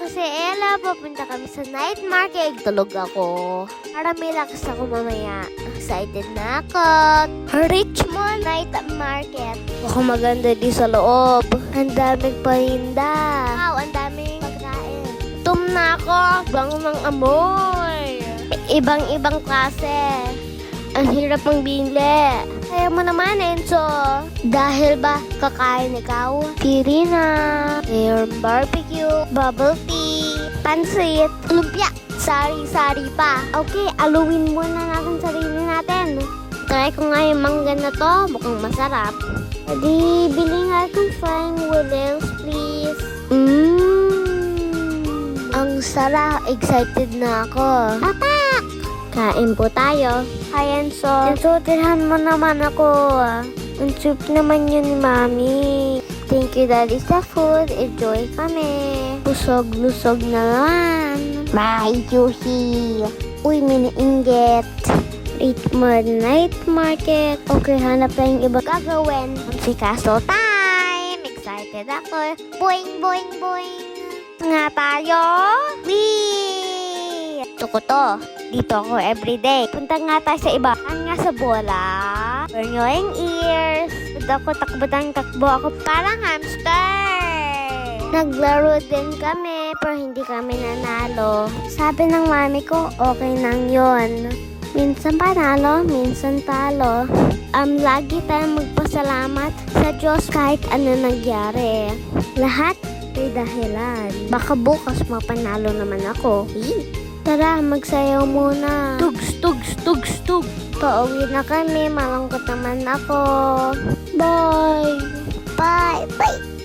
si Ella. Papunta kami sa night market. Tulog ako. Para may lakas ako mamaya. Excited na ako. Richmond Night Market. Mukhang maganda di sa loob. Ang daming paninda. Wow, ang daming pagkain. Gutom na ako. Bango ng amoy. Ibang-ibang klase. Ang hirap ng bili. Kaya mo naman, Enzo. Dahil ba kakain ikaw? Pirina, air barbecue, bubble tea, pansit, lumpia, sari-sari pa. Okay, aluin muna natin sarili natin. Try ko nga yung mangga na to. Mukhang masarap. Adi, bili nga akong flying noodles, please. Ang sarap. Excited na ako. Tatak! Kain po tayo. Hi, Enzo. Enzo, tirhan mo naman ako. Ang soup naman yun ni Mami. Thank you, Daddy, sa food. Enjoy kami. Lusog-lusog na naman. Bye, Juhi. Uy, miniinggit. Richmond Night Market. Okay, hanap na yung iba gagawin. Sikaso time. Excited ako. Boing, boing, boing. Nga tayo. Wee! Tuko to. Dito ako everyday. Punta nga tayo sa iba. Ang nga sa bola. Burn yung ears. Punta ako, takbo ako. Parang hamster. Naglaro din kami, pero hindi kami nanalo. Sabi ng mami ko, okay lang yun. Minsan panalo, minsan talo. Lagi tayong magpasalamat sa Diyos kahit ano nangyari. Lahat may dahilan. Baka bukas mapanalo naman ako. Tara, magsayaw muna. Tugs, tugs, tugs, tugs. Pauwi na kami. Malungkot naman ako. Bye. Bye. Bye.